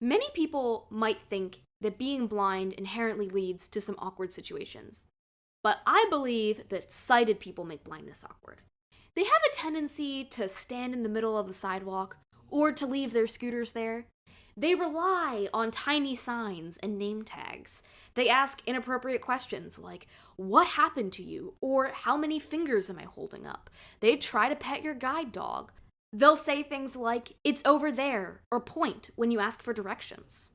Many people might think that being blind inherently leads to some awkward situations, but I believe that sighted people make blindness awkward. They have a tendency to stand in the middle of the sidewalk or to leave their scooters there. They rely on tiny signs and name tags. They ask inappropriate questions like, "What happened to you?" or "How many fingers am I holding up?" They try to pet your guide dog. They'll say things like, "It's over there," or point when you ask for directions.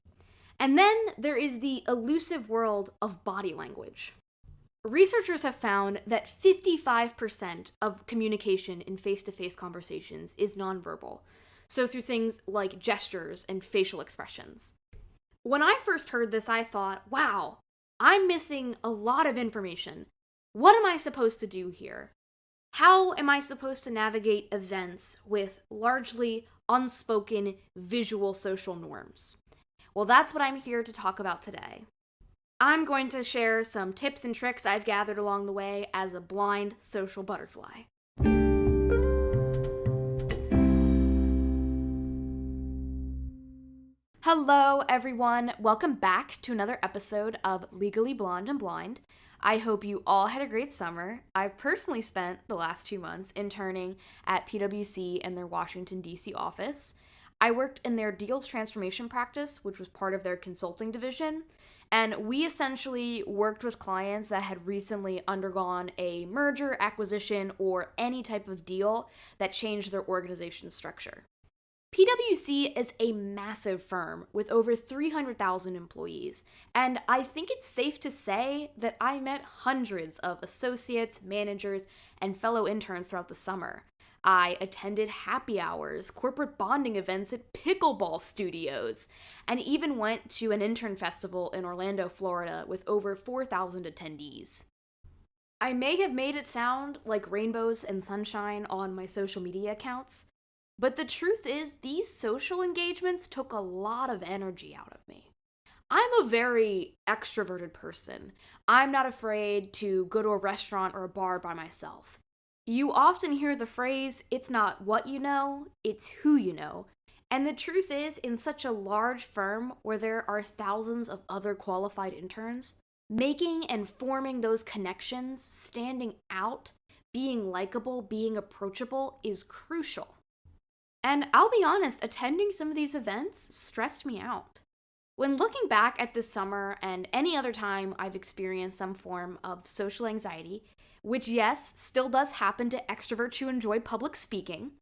And then there is the elusive world of body language. Researchers have found that 55% of communication in face-to-face conversations is nonverbal, so through things like gestures and facial expressions. When I first heard this, I thought, wow, I'm missing a lot of information. What am I supposed to do here? How am I supposed to navigate events with largely unspoken visual social norms? Well, that's what I'm here to talk about today. I'm going to share some tips and tricks I've gathered along the way as a blind social butterfly. Hello, everyone. Welcome back to another episode of Legally Blonde and Blind. I hope you all had a great summer. I personally spent the last 2 months interning at PwC in their Washington, D.C. office. I worked in their deals transformation practice, which was part of their consulting division, and we essentially worked with clients that had recently undergone a merger, acquisition, or any type of deal that changed their organization structure. PwC is a massive firm with over 300,000 employees, and I think it's safe to say that I met hundreds of associates, managers, and fellow interns throughout the summer. I attended happy hours, corporate bonding events at pickleball studios, and even went to an intern festival in Orlando, Florida with over 4,000 attendees. I may have made it sound like rainbows and sunshine on my social media accounts, but the truth is these social engagements took a lot of energy out of me. I'm a very extroverted person. I'm not afraid to go to a restaurant or a bar by myself. You often hear the phrase, "It's not what you know, it's who you know." And the truth is, in such a large firm where there are thousands of other qualified interns, making and forming those connections, standing out, being likable, being approachable is crucial. And I'll be honest, attending some of these events stressed me out. When looking back at this summer and any other time I've experienced some form of social anxiety, which yes, still does happen to extroverts who enjoy public speaking,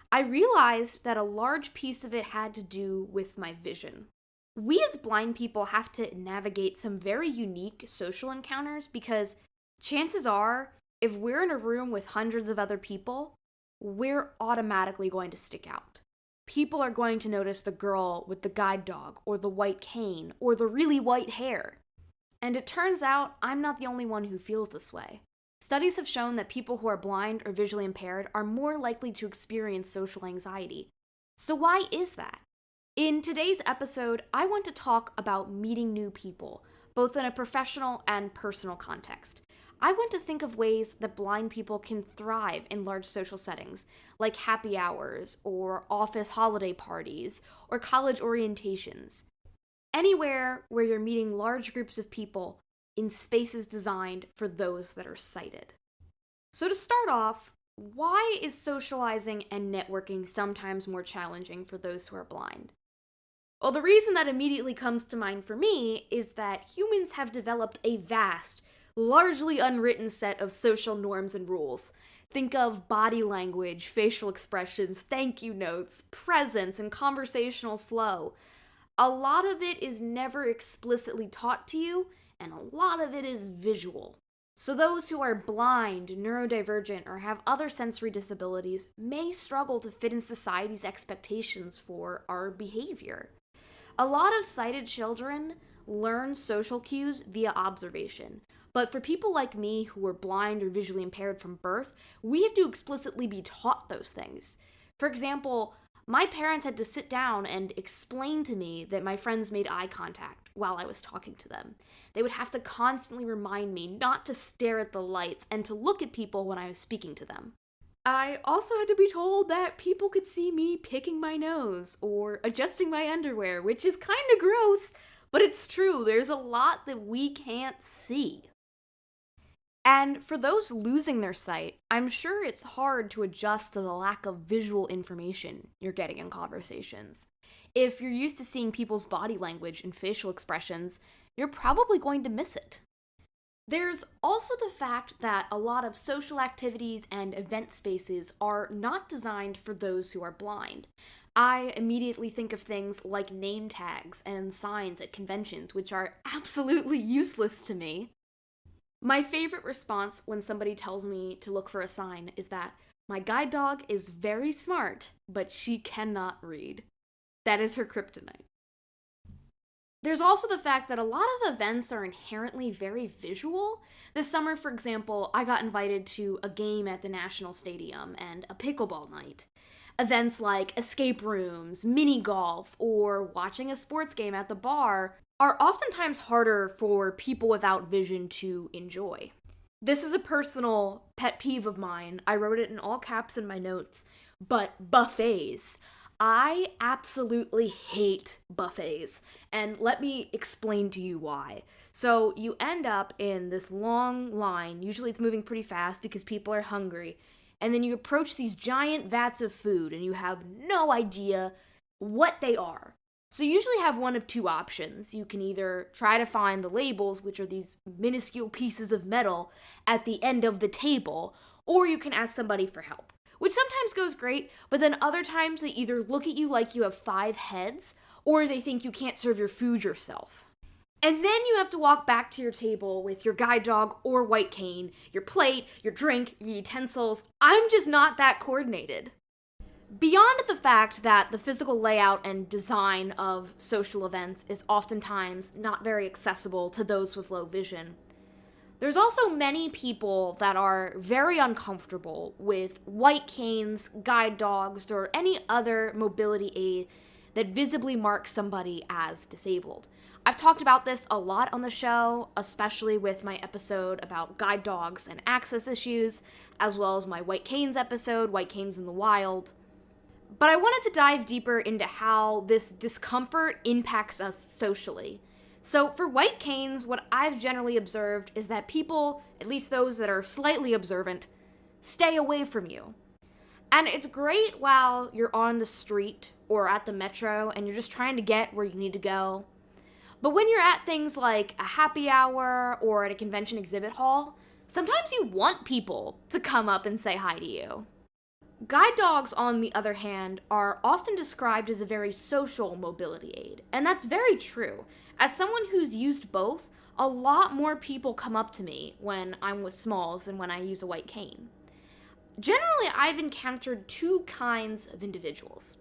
I realized that a large piece of it had to do with my vision. We as blind people have to navigate some very unique social encounters because chances are, if we're in a room with hundreds of other people, we're automatically going to stick out. People are going to notice the girl with the guide dog, or the white cane, or the really white hair. And it turns out I'm not the only one who feels this way. Studies have shown that people who are blind or visually impaired are more likely to experience social anxiety. So why is that? In today's episode, I want to talk about meeting new people, both in a professional and personal context. I want to think of ways that blind people can thrive in large social settings, like happy hours, or office holiday parties, or college orientations. Anywhere where you're meeting large groups of people in spaces designed for those that are sighted. So to start off, why is socializing and networking sometimes more challenging for those who are blind? Well, the reason that immediately comes to mind for me is that humans have developed a vast, largely unwritten set of social norms and rules. Think of body language, facial expressions, thank you notes, presence, and conversational flow. A lot of it is never explicitly taught to you, and a lot of it is visual. So those who are blind, neurodivergent, or have other sensory disabilities may struggle to fit in society's expectations for our behavior. A lot of sighted children learn social cues via observation, but for people like me who are blind or visually impaired from birth, we have to explicitly be taught those things. For example, my parents had to sit down and explain to me that my friends made eye contact while I was talking to them. They would have to constantly remind me not to stare at the lights and to look at people when I was speaking to them. I also had to be told that people could see me picking my nose or adjusting my underwear, which is kind of gross, but it's true. There's a lot that we can't see. And for those losing their sight, I'm sure it's hard to adjust to the lack of visual information you're getting in conversations. If you're used to seeing people's body language and facial expressions, you're probably going to miss it. There's also the fact that a lot of social activities and event spaces are not designed for those who are blind. I immediately think of things like name tags and signs at conventions, which are absolutely useless to me. My favorite response when somebody tells me to look for a sign is that my guide dog is very smart, but she cannot read. That is her kryptonite. There's also the fact that a lot of events are inherently very visual. This summer, for example, I got invited to a game at the National Stadium and a pickleball night. Events like escape rooms, mini golf, or watching a sports game at the bar are oftentimes harder for people without vision to enjoy. This is a personal pet peeve of mine. I wrote it in all caps in my notes, but buffets. I absolutely hate buffets, and let me explain to you why. So you end up in this long line, usually it's moving pretty fast because people are hungry, and then you approach these giant vats of food and you have no idea what they are. So you usually have one of two options. You can either try to find the labels, which are these minuscule pieces of metal at the end of the table, or you can ask somebody for help. Which sometimes goes great, but then other times they either look at you like you have 5 heads, or they think you can't serve your food yourself. And then you have to walk back to your table with your guide dog or white cane, your plate, your drink, your utensils. I'm just not that coordinated. Beyond the fact that the physical layout and design of social events is oftentimes not very accessible to those with low vision, there's also many people that are very uncomfortable with white canes, guide dogs, or any other mobility aid that visibly marks somebody as disabled. I've talked about this a lot on the show, especially with my episode about guide dogs and access issues, as well as my white canes episode, White Canes in the Wild. But I wanted to dive deeper into how this discomfort impacts us socially. So for white canes, what I've generally observed is that people, at least those that are slightly observant, stay away from you. And it's great while you're on the street or at the metro and you're just trying to get where you need to go. But when you're at things like a happy hour or at a convention exhibit hall, sometimes you want people to come up and say hi to you. Guide dogs, on the other hand, are often described as a very social mobility aid, and that's very true. As someone who's used both, a lot more people come up to me when I'm with smalls than when I use a white cane. Generally, I've encountered 2 kinds of individuals.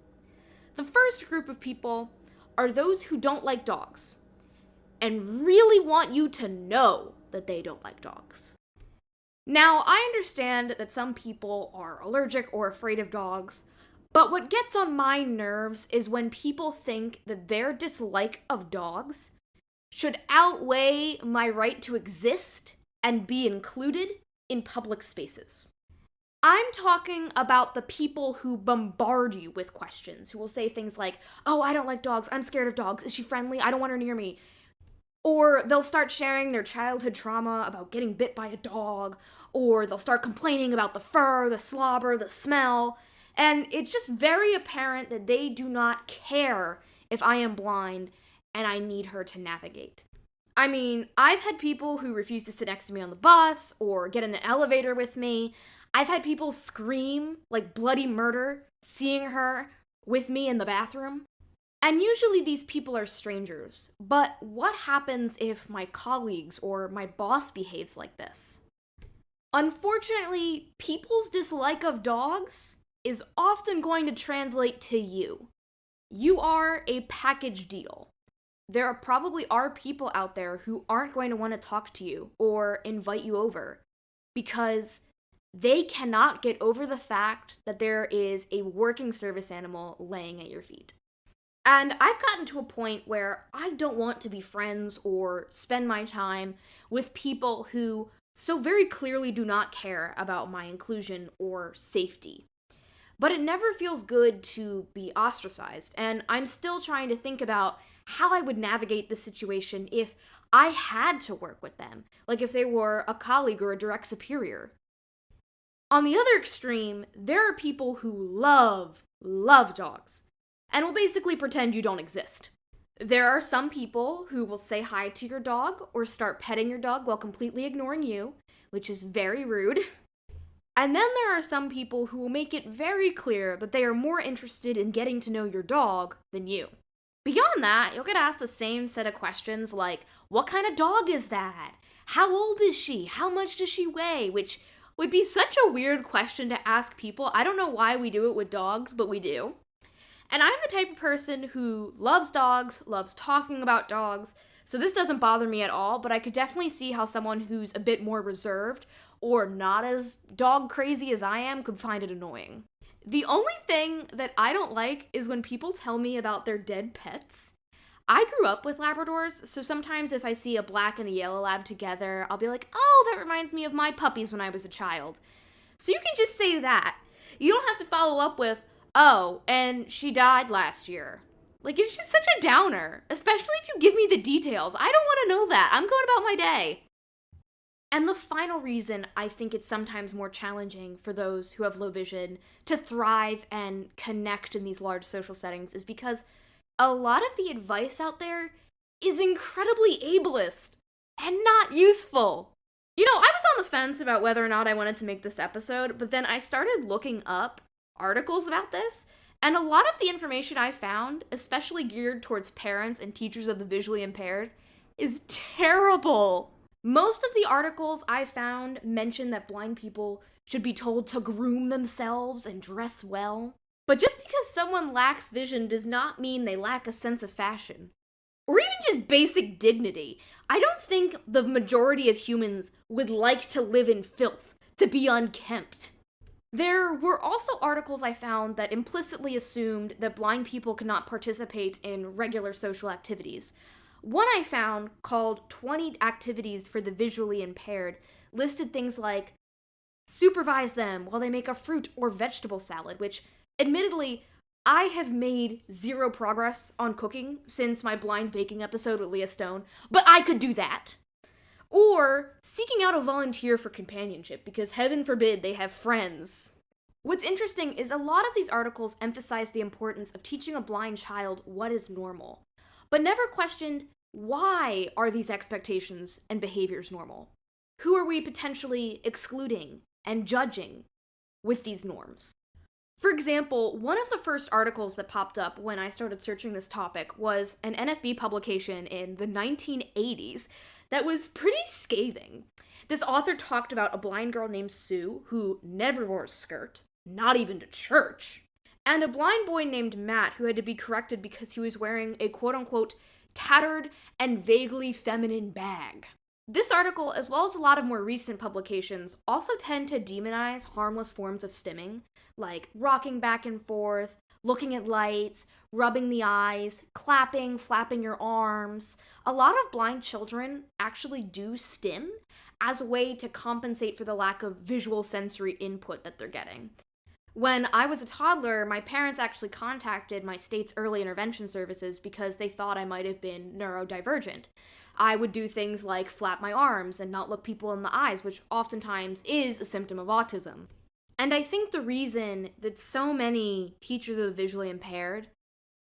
The first group of people are those who don't like dogs and really want you to know that they don't like dogs. Now, I understand that some people are allergic or afraid of dogs, but what gets on my nerves is when people think that their dislike of dogs should outweigh my right to exist and be included in public spaces. I'm talking about the people who bombard you with questions, who will say things like, "Oh, I don't like dogs, I'm scared of dogs, is she friendly? I don't want her near me." Or they'll start sharing their childhood trauma about getting bit by a dog, or they'll start complaining about the fur, the slobber, the smell, and it's just very apparent that they do not care if I am blind and I need her to navigate. I mean, I've had people who refuse to sit next to me on the bus or get in an elevator with me. I've had people scream like bloody murder seeing her with me in the bathroom. And usually these people are strangers, but what happens if my colleagues or my boss behaves like this? Unfortunately, people's dislike of dogs is often going to translate to you. You are a package deal. There probably are people out there who aren't going to want to talk to you or invite you over because they cannot get over the fact that there is a working service animal laying at your feet. And I've gotten to a point where I don't want to be friends or spend my time with people who so very clearly do not care about my inclusion or safety. But it never feels good to be ostracized, and I'm still trying to think about how I would navigate the situation if I had to work with them, like if they were a colleague or a direct superior. On the other extreme, there are people who love dogs, and will basically pretend you don't exist. There are some people who will say hi to your dog or start petting your dog while completely ignoring you, which is very rude. And then there are some people who will make it very clear that they are more interested in getting to know your dog than you. Beyond that, you'll get asked the same set of questions like, what kind of dog is that? How old is she? How much does she weigh? Which would be such a weird question to ask people. I don't know why we do it with dogs, but we do. And I'm the type of person who loves dogs, loves talking about dogs, so this doesn't bother me at all, but I could definitely see how someone who's a bit more reserved or not as dog crazy as I am could find it annoying. The only thing that I don't like is when people tell me about their dead pets. I grew up with Labradors, so sometimes if I see a black and a yellow lab together, I'll be like, oh, that reminds me of my puppies when I was a child. So you can just say that. You don't have to follow up with, oh, and she died last year. Like, it's just such a downer, especially if you give me the details. I don't want to know that. I'm going about my day. And the final reason I think it's sometimes more challenging for those who have low vision to thrive and connect in these large social settings is because a lot of the advice out there is incredibly ableist and not useful. You know, I was on the fence about whether or not I wanted to make this episode, but then I started looking up articles about this, and a lot of the information I found, especially geared towards parents and teachers of the visually impaired, is terrible. Most of the articles I found mention that blind people should be told to groom themselves and dress well. But just because someone lacks vision does not mean they lack a sense of fashion. Or even just basic dignity. I don't think the majority of humans would like to live in filth, to be unkempt. There were also articles I found that implicitly assumed that blind people could not participate in regular social activities. One I found, called 20 Activities for the Visually Impaired, listed things like supervise them while they make a fruit or vegetable salad, which, admittedly, I have made zero progress on cooking since my blind baking episode with Leah Stone, but I could do that. Or seeking out a volunteer for companionship, because heaven forbid they have friends. What's interesting is a lot of these articles emphasize the importance of teaching a blind child what is normal, but never questioned why are these expectations and behaviors normal? Who are we potentially excluding and judging with these norms? For example, one of the first articles that popped up when I started searching this topic was an NFB publication in the 1980s that was pretty scathing. This author talked about a blind girl named Sue who never wore a skirt, not even to church, and a blind boy named Matt who had to be corrected because he was wearing a quote-unquote tattered and vaguely feminine bag. This article, as well as a lot of more recent publications, also tend to demonize harmless forms of stimming, like rocking back and forth, looking at lights, rubbing the eyes, clapping, flapping your arms. A lot of blind children actually do stim as a way to compensate for the lack of visual sensory input that they're getting. When I was a toddler, my parents actually contacted my state's early intervention services because they thought I might have been neurodivergent. I would do things like flap my arms and not look people in the eyes, which oftentimes is a symptom of autism. And I think the reason that so many teachers of the visually impaired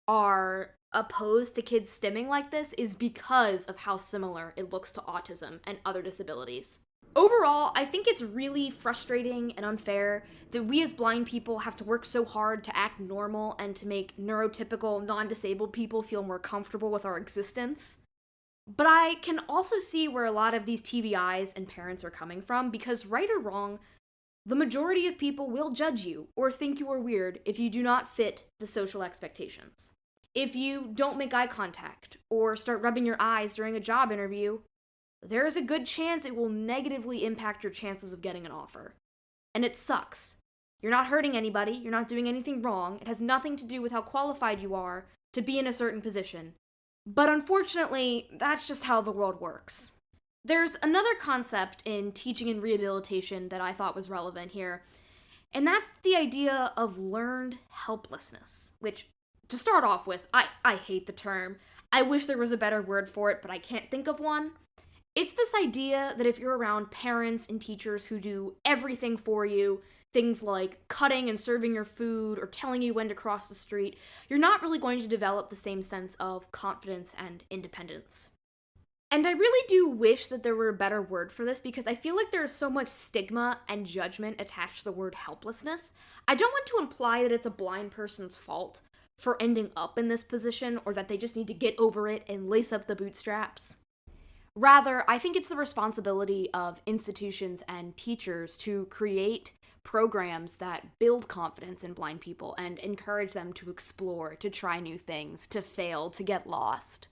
are opposed to kids stimming like this is because of how similar it looks to autism and other disabilities. Overall, I think it's really frustrating and unfair that we as blind people have to work so hard to act normal and to make neurotypical, non-disabled people feel more comfortable with our existence. But I can also see where a lot of these TVIs and parents are coming from, because right or wrong, the majority of people will judge you or think you are weird if you do not fit the social expectations. If you don't make eye contact or start rubbing your eyes during a job interview, there is a good chance it will negatively impact your chances of getting an offer. And it sucks. You're not hurting anybody, you're not doing anything wrong, it has nothing to do with how qualified you are to be in a certain position. But unfortunately, that's just how the world works. There's another concept in teaching and rehabilitation that I thought was relevant here, and that's the idea of learned helplessness, which, to start off with, I hate the term. I wish there was a better word for it, but I can't think of one. It's this idea that if you're around parents and teachers who do everything for you, things like cutting and serving your food or telling you when to cross the street, you're not really going to develop the same sense of confidence and independence. And I really do wish that there were a better word for this because I feel like there is so much stigma and judgment attached to the word helplessness. I don't want to imply that it's a blind person's fault for ending up in this position or that they just need to get over it and lace up the bootstraps. Rather, I think it's the responsibility of institutions and teachers to create programs that build confidence in blind people and encourage them to explore, to try new things, to fail, to get lost.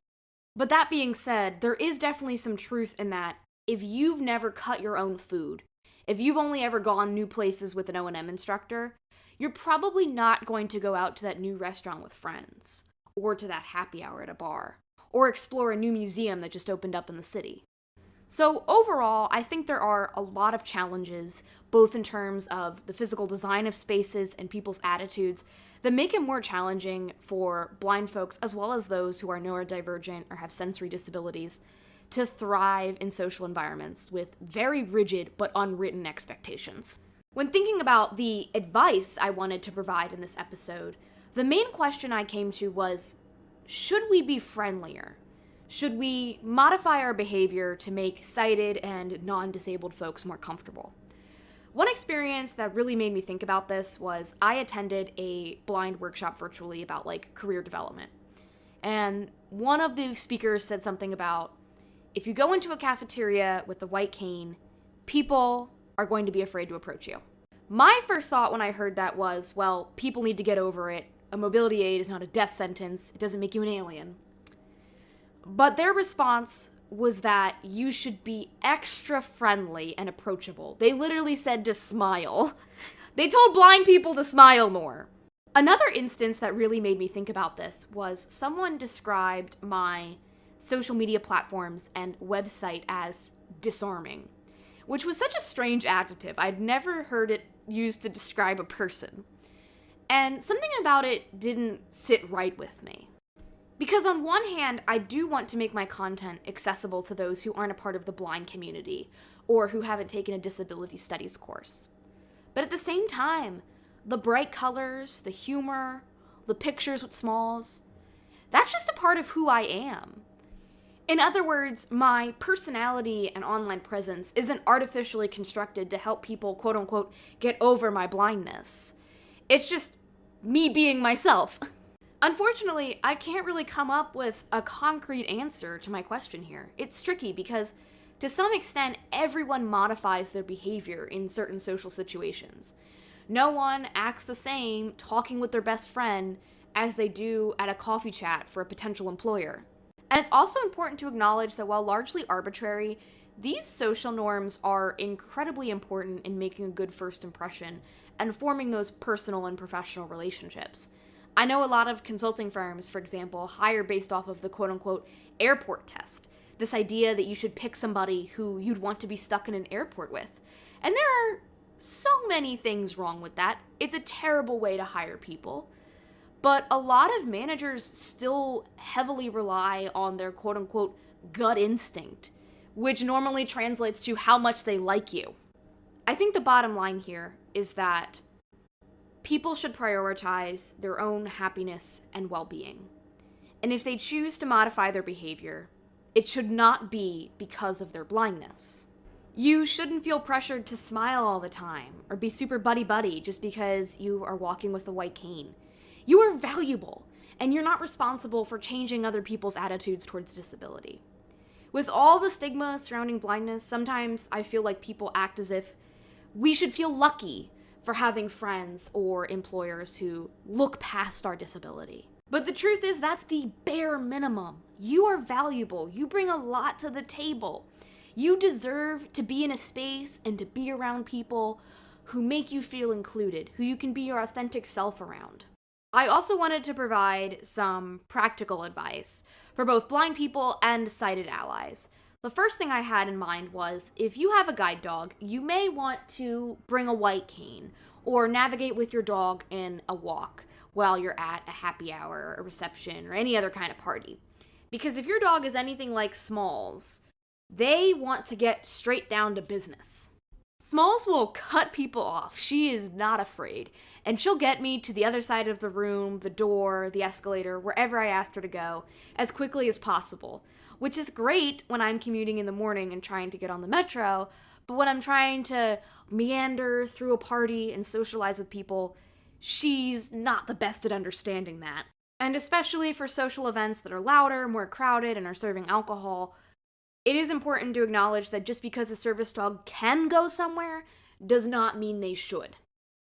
But that being said, there is definitely some truth in that if you've never cut your own food, if you've only ever gone new places with an O&M instructor, you're probably not going to go out to that new restaurant with friends, or to that happy hour at a bar, or explore a new museum that just opened up in the city. So overall, I think there are a lot of challenges, both in terms of the physical design of spaces and people's attitudes, that make it more challenging for blind folks, as well as those who are neurodivergent or have sensory disabilities, to thrive in social environments with very rigid but unwritten expectations. When thinking about the advice I wanted to provide in this episode, the main question I came to was, should we be friendlier? Should we modify our behavior to make sighted and non-disabled folks more comfortable? One experience that really made me think about this was I attended a blind workshop virtually about career development. And one of the speakers said something about, if you go into a cafeteria with a white cane, people are going to be afraid to approach you. My first thought when I heard that was, well, people need to get over it. A mobility aid is not a death sentence. It doesn't make you an alien. But their response was that you should be extra friendly and approachable. They literally said to smile. They told blind people to smile more. Another instance that really made me think about this was someone described my social media platforms and website as disarming, which was such a strange adjective. I'd never heard it used to describe a person. And something about it didn't sit right with me. Because on one hand, I do want to make my content accessible to those who aren't a part of the blind community or who haven't taken a disability studies course. But at the same time, the bright colors, the humor, the pictures with smalls, that's just a part of who I am. In other words, my personality and online presence isn't artificially constructed to help people, quote unquote, get over my blindness. It's just me being myself. Unfortunately, I can't really come up with a concrete answer to my question here. It's tricky because, to some extent, everyone modifies their behavior in certain social situations. No one acts the same talking with their best friend as they do at a coffee chat for a potential employer. And it's also important to acknowledge that while largely arbitrary, these social norms are incredibly important in making a good first impression and forming those personal and professional relationships. I know a lot of consulting firms, for example, hire based off of the quote-unquote airport test, this idea that you should pick somebody who you'd want to be stuck in an airport with. And there are so many things wrong with that. It's a terrible way to hire people. But a lot of managers still heavily rely on their quote-unquote gut instinct, which normally translates to how much they like you. I think the bottom line here is that people should prioritize their own happiness and well-being. And if they choose to modify their behavior, it should not be because of their blindness. You shouldn't feel pressured to smile all the time or be super buddy-buddy just because you are walking with a white cane. You are valuable, and you're not responsible for changing other people's attitudes towards disability. With all the stigma surrounding blindness, sometimes I feel like people act as if we should feel lucky for having friends or employers who look past our disability. But the truth is, that's the bare minimum. You are valuable. You bring a lot to the table. You deserve to be in a space and to be around people who make you feel included, who you can be your authentic self around. I also wanted to provide some practical advice for both blind people and sighted allies. The first thing I had in mind was if you have a guide dog, you may want to bring a white cane or navigate with your dog in a walk while you're at a happy hour, a reception, or any other kind of party. Because if your dog is anything like Smalls, they want to get straight down to business. Smalls will cut people off. She is not afraid. And she'll get me to the other side of the room, the door, the escalator, wherever I asked her to go, as quickly as possible. Which is great when I'm commuting in the morning and trying to get on the metro, but when I'm trying to meander through a party and socialize with people, she's not the best at understanding that. And especially for social events that are louder, more crowded, and are serving alcohol, it is important to acknowledge that just because a service dog can go somewhere does not mean they should.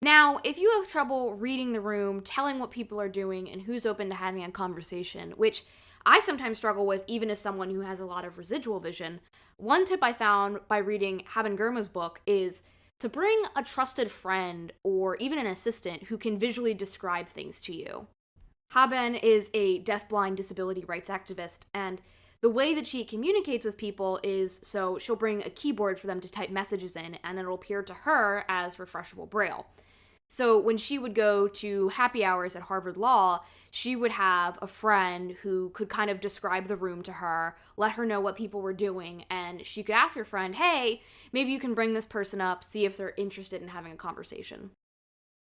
Now, if you have trouble reading the room, telling what people are doing, and who's open to having a conversation, which I sometimes struggle with even as someone who has a lot of residual vision, one tip I found by reading Haben Girma's book is to bring a trusted friend or even an assistant who can visually describe things to you. Haben is a deafblind disability rights activist, and the way that she communicates with people is so she'll bring a keyboard for them to type messages in, and it'll appear to her as refreshable braille. So when she would go to happy hours at Harvard Law, she would have a friend who could kind of describe the room to her, let her know what people were doing, and she could ask her friend, hey, maybe you can bring this person up, see if they're interested in having a conversation.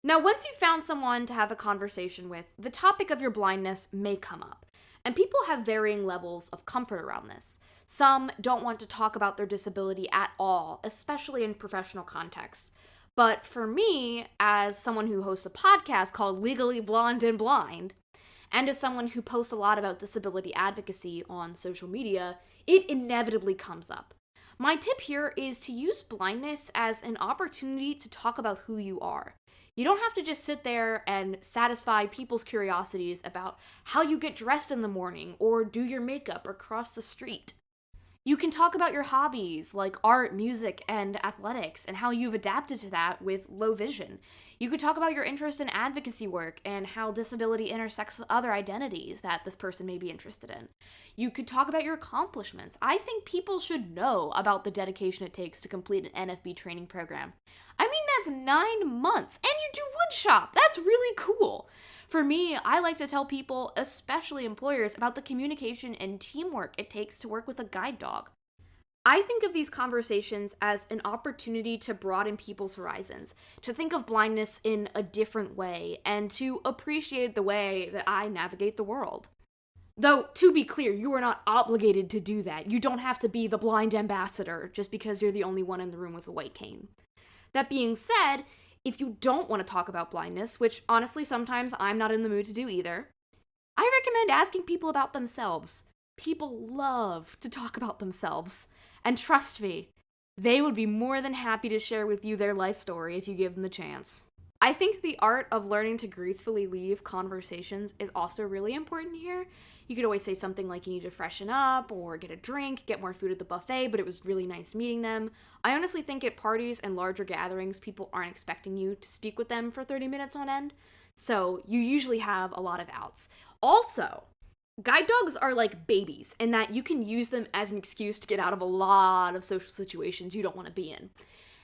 Now, once you've found someone to have a conversation with, the topic of your blindness may come up. And people have varying levels of comfort around this. Some don't want to talk about their disability at all, especially in professional contexts. But for me, as someone who hosts a podcast called Legally Blonde and Blind, and as someone who posts a lot about disability advocacy on social media, it inevitably comes up. My tip here is to use blindness as an opportunity to talk about who you are. You don't have to just sit there and satisfy people's curiosities about how you get dressed in the morning or do your makeup or cross the street. You can talk about your hobbies like art, music, and athletics and how you've adapted to that with low vision. You could talk about your interest in advocacy work and how disability intersects with other identities that this person may be interested in. You could talk about your accomplishments. I think people should know about the dedication it takes to complete an NFB training program. I mean, that's 9 months, and you do woodshop. That's really cool. For me, I like to tell people, especially employers, about the communication and teamwork it takes to work with a guide dog. I think of these conversations as an opportunity to broaden people's horizons, to think of blindness in a different way, and to appreciate the way that I navigate the world. Though, to be clear, you are not obligated to do that. You don't have to be the blind ambassador just because you're the only one in the room with a white cane. That being said, if you don't want to talk about blindness, which honestly sometimes I'm not in the mood to do either, I recommend asking people about themselves. People love to talk about themselves. And trust me, they would be more than happy to share with you their life story if you give them the chance. I think the art of learning to gracefully leave conversations is also really important here. You could always say something like you need to freshen up or get a drink, get more food at the buffet, but it was really nice meeting them. I honestly think at parties and larger gatherings, people aren't expecting you to speak with them for 30 minutes on end, so you usually have a lot of outs. Also, guide dogs are like babies in that you can use them as an excuse to get out of a lot of social situations you don't want to be in.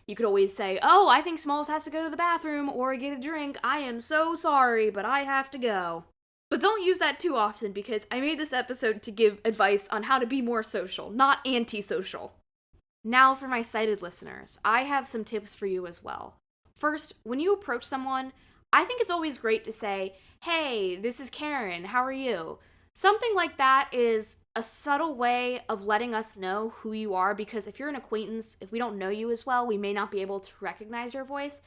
You could always say, oh, I think Smalls has to go to the bathroom or get a drink. I am so sorry, but I have to go. But don't use that too often because I made this episode to give advice on how to be more social, not antisocial. Now for my sighted listeners, I have some tips for you as well. First, when you approach someone, I think it's always great to say, hey, this is Karen, how are you? Something like that is a subtle way of letting us know who you are because if you're an acquaintance, if we don't know you as well, we may not be able to recognize your voice,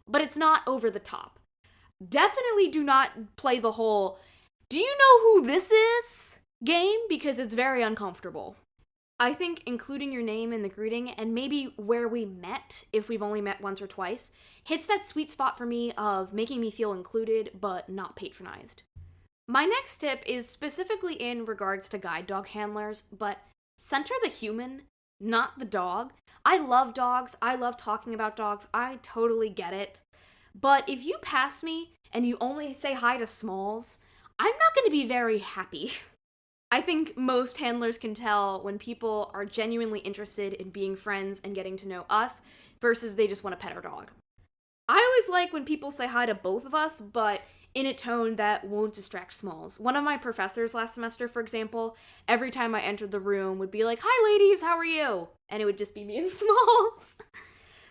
but it's not over the top. Definitely do not play the whole, do you know who this is game because it's very uncomfortable. I think including your name in the greeting and maybe where we met, if we've only met once or twice, hits that sweet spot for me of making me feel included but not patronized. My next tip is specifically in regards to guide dog handlers, but center the human, not the dog. I love dogs. I love talking about dogs. I totally get it. But if you pass me and you only say hi to Smalls, I'm not going to be very happy. I think most handlers can tell when people are genuinely interested in being friends and getting to know us versus they just want to pet our dog. I always like when people say hi to both of us, but in a tone that won't distract Smalls. One of my professors last semester, for example, every time I entered the room would be like, "Hi ladies, how are you?" And it would just be me and Smalls.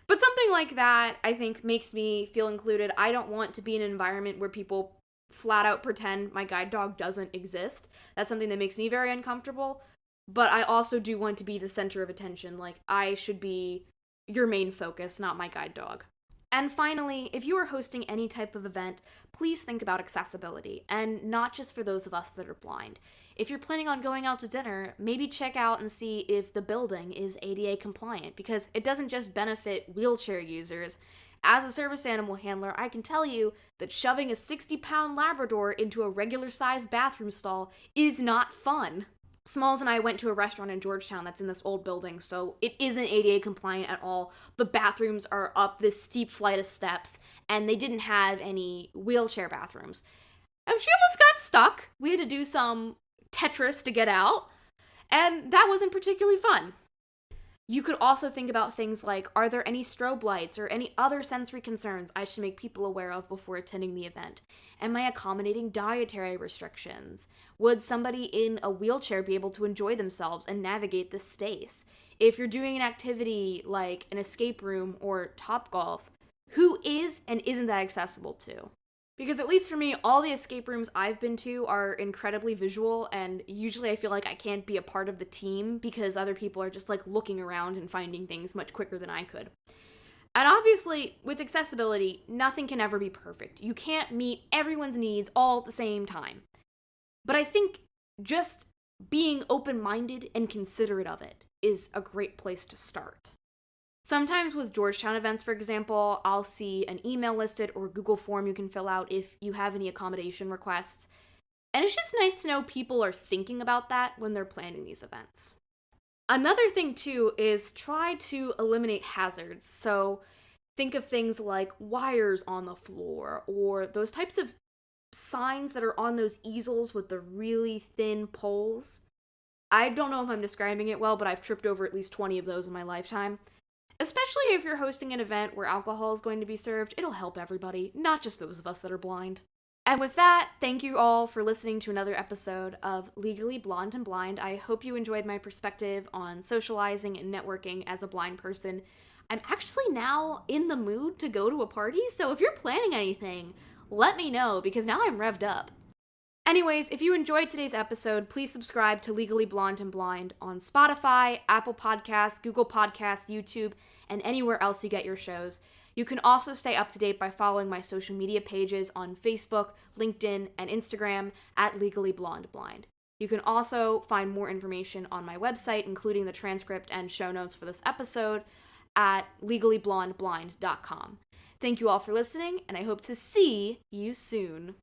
But something like that, I think, makes me feel included. I don't want to be in an environment where people flat out pretend my guide dog doesn't exist. That's something that makes me very uncomfortable. But I also do want to be the center of attention. Like, I should be your main focus, not my guide dog. And finally, if you are hosting any type of event, please think about accessibility, and not just for those of us that are blind. If you're planning on going out to dinner, maybe check out and see if the building is ADA compliant, because it doesn't just benefit wheelchair users. As a service animal handler, I can tell you that shoving a 60-pound Labrador into a regular-sized bathroom stall is not fun. Smalls and I went to a restaurant in Georgetown that's in this old building, so it isn't ADA compliant at all. The bathrooms are up this steep flight of steps, and they didn't have any wheelchair bathrooms. And she almost got stuck. We had to do some Tetris to get out, and that wasn't particularly fun. You could also think about things like, are there any strobe lights or any other sensory concerns I should make people aware of before attending the event? Am I accommodating dietary restrictions? Would somebody in a wheelchair be able to enjoy themselves and navigate this space? If you're doing an activity like an escape room or Topgolf, who is and isn't that accessible to? Because at least for me, all the escape rooms I've been to are incredibly visual, and usually I feel like I can't be a part of the team because other people are just like looking around and finding things much quicker than I could. And obviously, with accessibility, nothing can ever be perfect. You can't meet everyone's needs all at the same time. But I think just being open-minded and considerate of it is a great place to start. Sometimes with Georgetown events, for example, I'll see an email listed or Google form you can fill out if you have any accommodation requests. And it's just nice to know people are thinking about that when they're planning these events. Another thing, too, is try to eliminate hazards. So think of things like wires on the floor or those types of signs that are on those easels with the really thin poles. I don't know if I'm describing it well, but I've tripped over at least 20 of those in my lifetime. Especially if you're hosting an event where alcohol is going to be served, it'll help everybody, not just those of us that are blind. And with that, thank you all for listening to another episode of Legally Blonde and Blind. I hope you enjoyed my perspective on socializing and networking as a blind person. I'm actually now in the mood to go to a party, so if you're planning anything, let me know, because now I'm revved up. Anyways, if you enjoyed today's episode, please subscribe to Legally Blonde and Blind on Spotify, Apple Podcasts, Google Podcasts, YouTube, and anywhere else you get your shows. You can also stay up to date by following my social media pages on Facebook, LinkedIn, and Instagram at Legally Blonde Blind. You can also find more information on my website, including the transcript and show notes for this episode, at legallyblondeblind.com. Thank you all for listening, and I hope to see you soon.